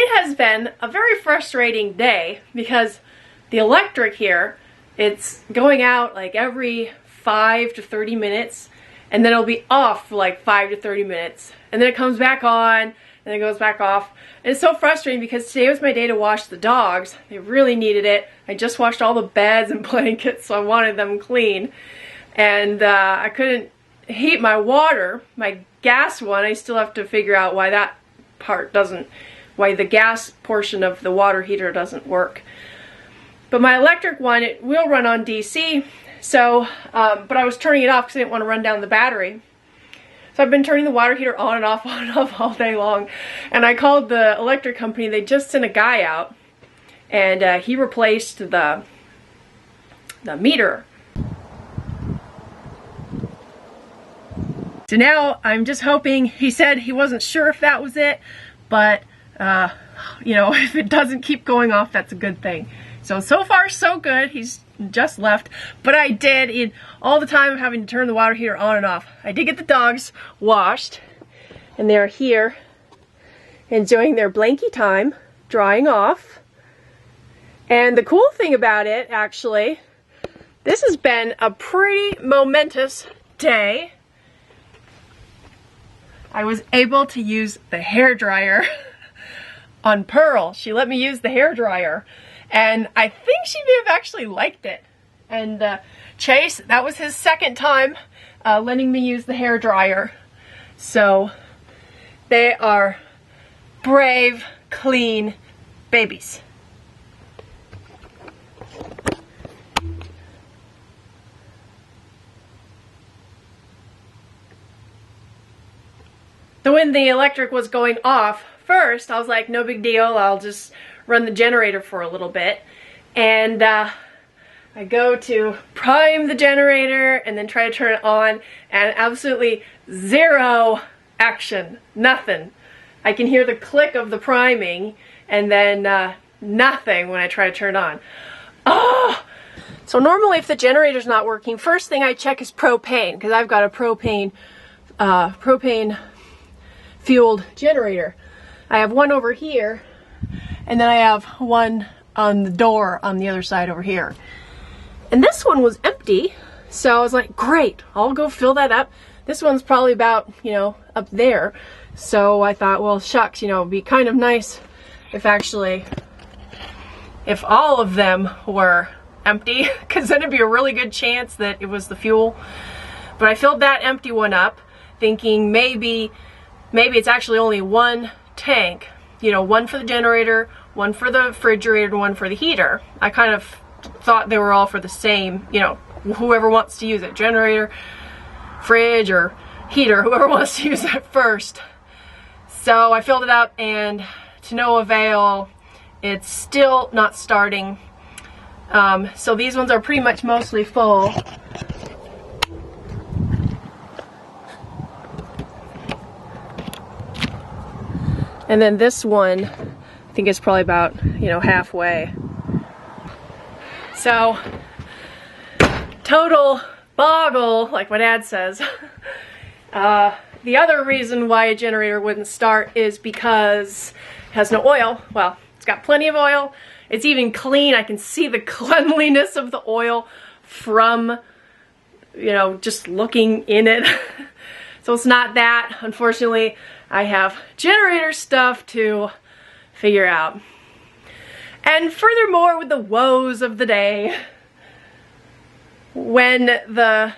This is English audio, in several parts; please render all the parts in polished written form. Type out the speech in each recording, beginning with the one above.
It has been a very frustrating day because the electric here, it's going out like every 5 to 30 minutes, and then it'll be off for like 5 to 30 minutes, and then it comes back on, and then it goes back off. And it's so frustrating because today was my day to wash the dogs. They really needed it. I just washed all the beds and blankets, so I wanted them clean. And I couldn't heat my water, my gas one. I still have to figure out why that part doesn't, why the gas portion of the water heater doesn't work. But my electric one, it will run on DC, so, but I was turning it off because I didn't want to run down the battery. So I've been turning the water heater on and off all day long. And I called the electric company. They just sent a guy out, and he replaced the meter. So now I'm just hoping, he said he wasn't sure if that was it, but you know, if it doesn't keep going off, that's a good thing. So far so good. He's just left, but I did, in all the time of having to turn the water heater on and off, I did get the dogs washed, and they're here enjoying their blankie time, drying off. And the cool thing about it, actually, this has been a pretty momentous day. I was able to use the hairdryer on Pearl. She let me use the hairdryer, and I think she may have actually liked it. And Chase, that was his second time letting me use the hairdryer. So they are brave, clean babies. So when the electric was going off, first I was like, no big deal, I'll just run the generator for a little bit. And I go to prime the generator and then try to turn it on, and absolutely zero action, nothing. I can hear the click of the priming, and then nothing when I try to turn it on. Oh! So normally if the generator's not working, first thing I check is propane, because I've got a propane fueled generator. I have one over here, and then I have one on the door on the other side over here. And this one was empty, so I was like, great, I'll go fill that up. This one's probably about, you know, up there. So I thought, well, shucks, you know, it'd be kind of nice if all of them were empty, because then it'd be a really good chance that it was the fuel. But I filled that empty one up, thinking maybe it's actually only one tank, you know, one for the generator, one for the refrigerator, and one for the heater. I kind of thought they were all for the same, you know, whoever wants to use it, generator, fridge, or heater, whoever wants to use it first. So I filled it up, and to no avail. It's still not starting. So these ones are pretty much mostly full. And then this one, I think it's probably about, you know, halfway. So, total boggle, like my dad says. The other reason why a generator wouldn't start is because it has no oil. Well, it's got plenty of oil. It's even clean. I can see the cleanliness of the oil from, you know, just looking in it. So it's not that. Unfortunately, I have generator stuff to figure out. And furthermore, with the woes of the day, when the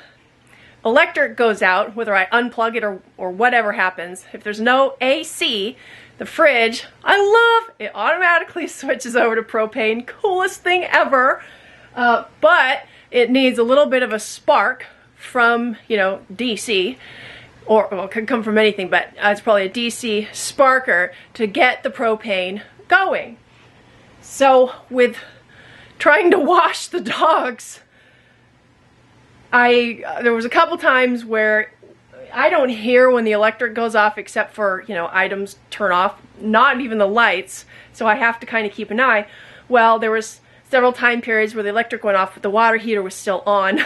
electric goes out, whether I unplug it or whatever happens, if there's no AC, the fridge, I love, it automatically switches over to propane. Coolest thing ever. But it needs a little bit of a spark from, you know, DC. Or, well, it could come from anything, but it's probably a DC sparker to get the propane going. So with trying to wash the dogs, there was a couple times where I don't hear when the electric goes off, except for, you know, items turn off, not even the lights, so I have to kind of keep an eye. Well, there was several time periods where the electric went off, but the water heater was still on.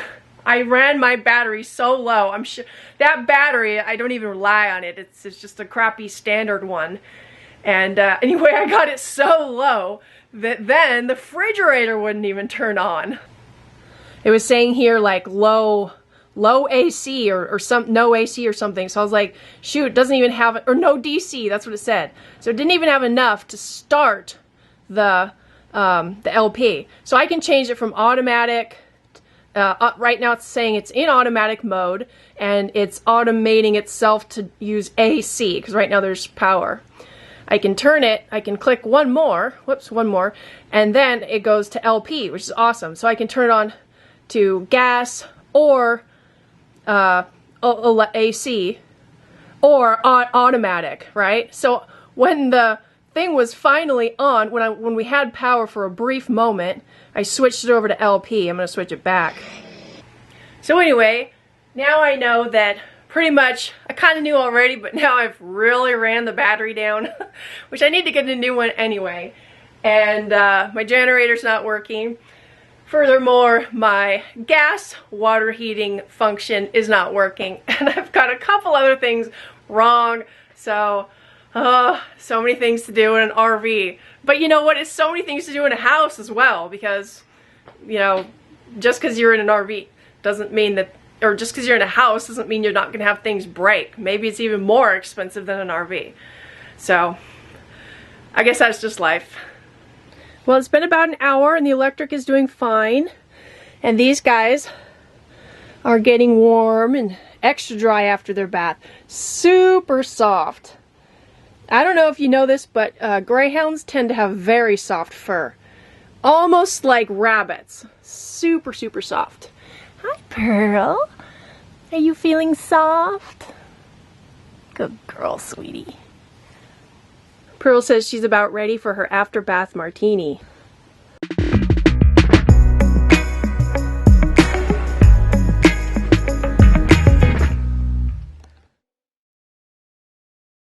I ran my battery so low. I'm sure that battery, I don't even rely on it. It's just a crappy standard one. And anyway, I got it so low that then the refrigerator wouldn't even turn on. It was saying here like low AC or no AC or something. So I was like, shoot, it doesn't even have, or no DC, that's what it said. So it didn't even have enough to start the LP. So I can change it from automatic. Right now it's saying it's in automatic mode and it's automating itself to use AC because right now there's power. I can turn it, I can click one more, and then it goes to LP, which is awesome. So I can turn it on to gas or AC or automatic, right? So when the thing was finally on, when we had power for a brief moment, I switched it over to LP. I'm going to switch it back. So anyway, now I know that pretty much, I kind of knew already, but now I've really ran the battery down, which I need to get a new one anyway. And my generator's not working. Furthermore, my gas water heating function is not working. And I've got a couple other things wrong. So, so many things to do in an RV. But you know what? It's so many things to do in a house as well. Because, you know, just because you're in an RV doesn't mean that, or just because you're in a house doesn't mean you're not going to have things break. Maybe it's even more expensive than an RV. So, I guess that's just life. Well, it's been about an hour and the electric is doing fine. And these guys are getting warm and extra dry after their bath. Super soft. I don't know if you know this, but greyhounds tend to have very soft fur. Almost like rabbits. Super, super soft. Hi, Pearl. Are you feeling soft? Good girl, sweetie. Pearl says she's about ready for her after bath martini.